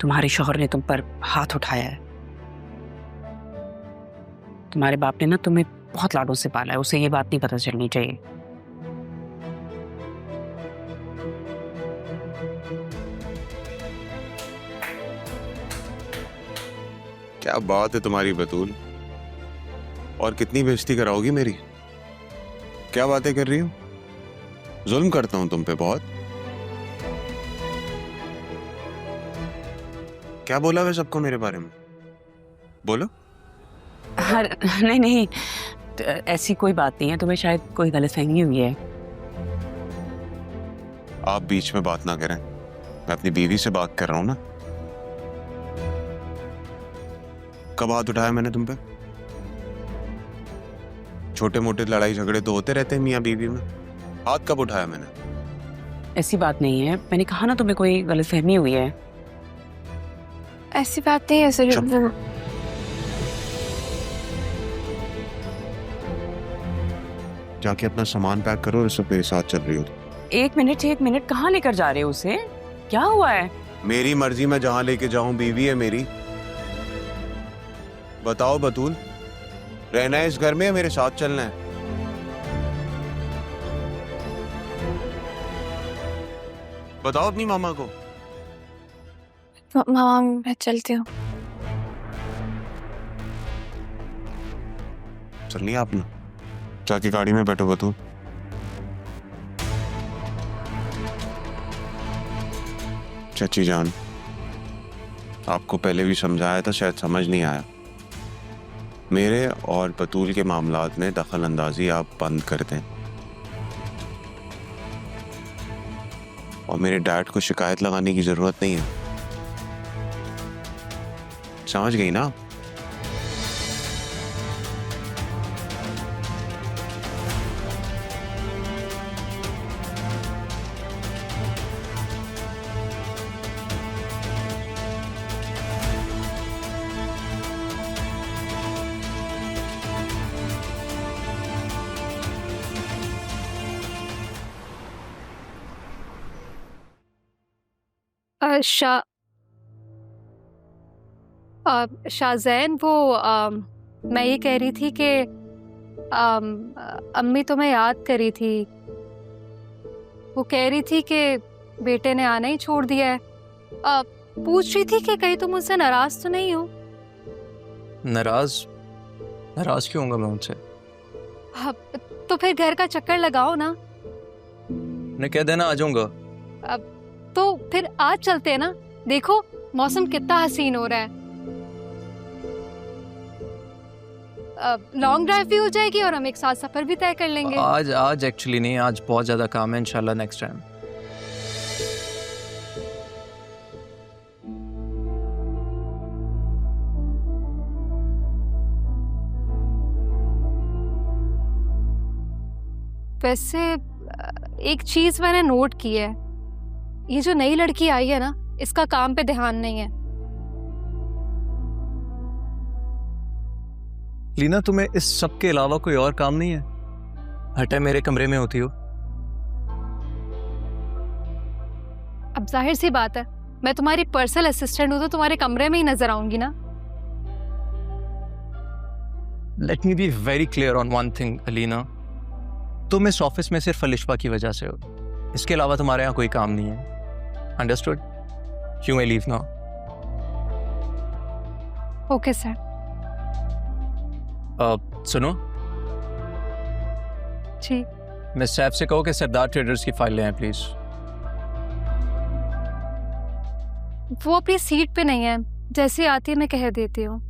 तुम्हारे शौहर ने तुम पर हाथ उठाया है। तुम्हारे बाप ने ना तुम्हें बहुत लाडों से पाला है, उसे ये बात नहीं पता चलनी चाहिए। क्या बात है तुम्हारी बतूल, और कितनी बेइज्जती कराओगी मेरी? क्या बातें कर रही हो? जुल्म करता हूं तुम पे बहुत? क्या बोला वे सबको मेरे बारे में? बोलो। नहीं नहीं, तो ऐसी कोई बात नहीं है, तुम्हें शायद कोई गलतफहमी हुई है। आप बीच में बात ना करें, मैं अपनी बीवी से बात कर रहा हूं ना। कब हाथ उठाया मैंने तुम पे? छोटे मोटे लड़ाई झगड़े तो होते रहते हैं मियाँ बीवी में, हाथ कब उठाया मैंने? ऐसी बात नहीं है, मैंने कहा ना तुम्हें कोई गलतफहमी हुई है। ऐसी बात नहीं है सर। जाके अपना सामान पैक करो और सब मेरे साथ चल रही हो। एक मिनट, कहाँ लेकर जा रहे हो उसे? क्या हुआ है? मेरी मर्जी, मैं जहां लेके जाऊं, बीवी है मेरी। बताओ बतूल, रहना है इस घर में या मेरे साथ चलना है? बताओ अपनी मामा को। मामा मैं चलती हूँ। चलनी है आपने? जाके गाड़ी में बैठो बतूल। चाची जान, आपको पहले भी समझाया था, शायद समझ नहीं आया। मेरे और बतूल के मामलात में दखल अंदाजी आप बंद कर दें, और मेरे डैड को शिकायत लगाने की जरूरत नहीं है। समझ गई ना? शाहजैन, वो मैं ये कह रही थी कि अम्मी तुम्हें याद करी थी। वो कह रही थी कि बेटे ने आना ही छोड़ दिया है। पूछ रही थी कि कहीं तुम मुझसे नाराज तो नहीं हो? नाराज क्यों होऊंगा मैं उनसे? तो फिर घर का चक्कर लगाओ ना। उन्हें कह देना आ जाऊंगा। तो फिर आज चलते हैं ना, देखो मौसम कितना हसीन हो रहा है। लॉन्ग ड्राइव भी हो जाएगी और हम एक साथ सफर भी तय कर लेंगे। आज एक्चुअली नहीं, आज बहुत ज्यादा काम है। इंशाल्लाह नेक्स्ट टाइम। वैसे एक चीज मैंने नोट की है, ये जो नई लड़की आई है ना, इसका काम पे ध्यान नहीं है। लीना, तुम्हें इस सब के अलावा कोई और काम नहीं है? हर टाइम मेरे कमरे में होती हो। अब जाहिर सी बात है, मैं तुम्हारी पर्सनल असिस्टेंट हूं तो तुम्हारे कमरे में ही नजर आऊंगी ना। Let me be very clear on one thing Alina, तुम इस ऑफिस में सिर्फ अलिशा की वजह से हो, इसके अलावा तुम्हारे यहाँ कोई काम नहीं है। Understood? You may leave now. Okay sir. सुनो जी। मिस सैफ से कहो कि सरदार ट्रेडर्स की फाइल ले आए प्लीज। वो अपनी सीट पे नहीं है, जैसे आती है मैं कह देती हूँ।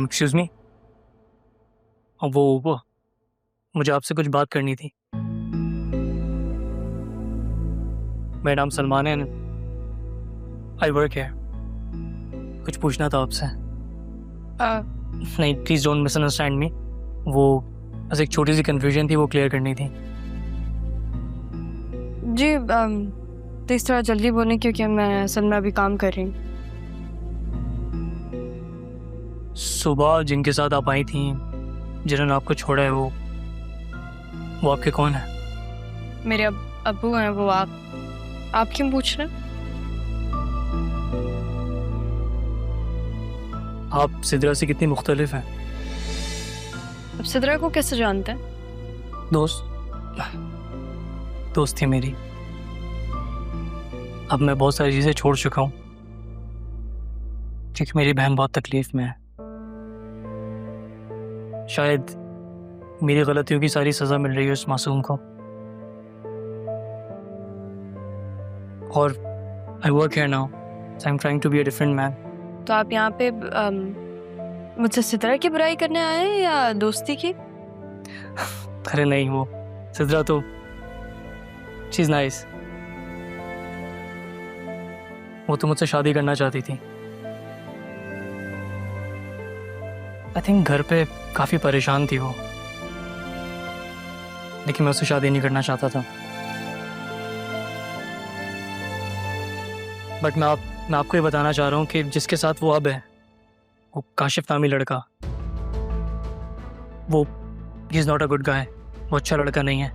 एक्सक्यूज मी, वो मुझे आपसे कुछ बात करनी थी। मेरा नाम सलमान है, आई वर्क है। कुछ पूछना था आपसे। नहीं, प्लीज़ डोंट मिसअंडरस्टैंड मी। वो बस एक छोटी सी कन्फ्यूजन थी, वो क्लियर करनी थी। जी प्लीज़ थोड़ा जल्दी बोलें क्योंकि मैं असल में अभी काम कर रही हूँ। सुबह जिनके साथ आप आई थी, जिन्होंने आपको छोड़ा है, वो आपके कौन है? मेरे अब्बू हैं वो। आप क्यों पूछ रहे हैं? आप सिद्रा से कितनी मुख्तलिफ हैं? अब सिद्रा को कैसे जानते हैं? दोस्त थी मेरी। अब मैं बहुत सारी चीज़ें छोड़ चुका हूँ क्योंकि मेरी बहन बहुत तकलीफ में है। शायद मेरी गलतियों की सारी सज़ा मिल रही है उस मासूम को। और I work here now, so I am trying to be a different man. तो आप यहाँ पे मुझसे सिद्रा की बुराई करने आए हैं या दोस्ती की? अरे नहीं, वो सिद्रा तो शी इज़ नाइस। वो तो मुझसे शादी करना चाहती थी। आई थिंक घर पे काफ़ी परेशान थी वो, लेकिन मैं उससे शादी नहीं करना चाहता था। बट मैं आपको ये बताना चाह रहा हूँ कि जिसके साथ वो अब है, वो काशिफ नामी लड़का, वो he is not a good guy. वो अच्छा लड़का नहीं है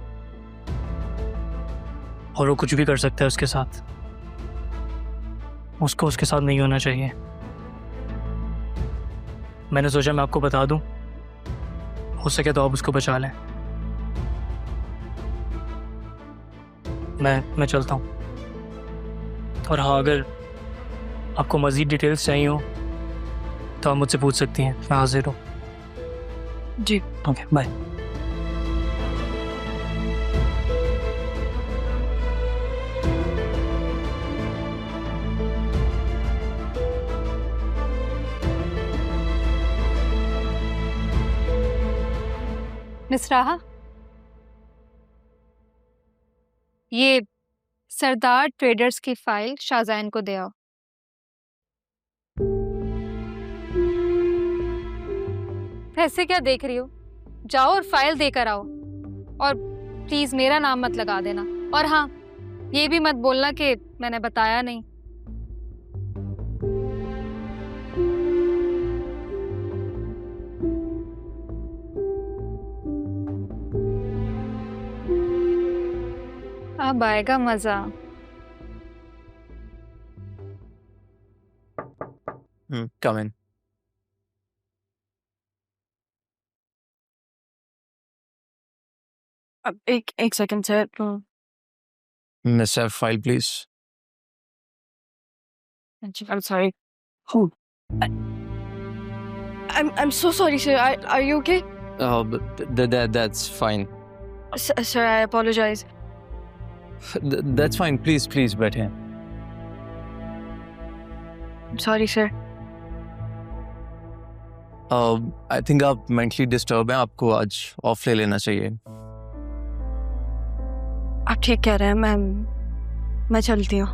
और वो कुछ भी कर सकता है उसके साथ। उसको उसके साथ नहीं होना चाहिए। मैंने सोचा मैं आपको बता दूं, हो सके तो आप उसको बचा लें। मैं चलता हूँ। और हाँ, अगर आपको मज़ीद डिटेल्स चाहिए हो तो आप मुझसे पूछ सकती हैं, मैं हाजिर हूँ। जी ओके, बाय। मिस राहा, ये सरदार ट्रेडर्स की फाइल शाहजैन को दे आओ। ऐसे क्या देख रही हो? जाओ और फाइल देकर आओ। और प्लीज मेरा नाम मत लगा देना। और हाँ, ये भी मत बोलना कि मैंने बताया नहीं। अब आएगा मजा। Come in. अब एक second sir. Miss F, file please. I'm sorry. Who? I'm so sorry, sir. Are you okay? That's fine. Sir, I apologize. That's fine. Please बैठे। I'm sorry, sir. I think आप mentally disturbed हैं, आपको आज of ले लेना चाहिए। आप ठीक कह रहे हैं, मैं चलती हूँ।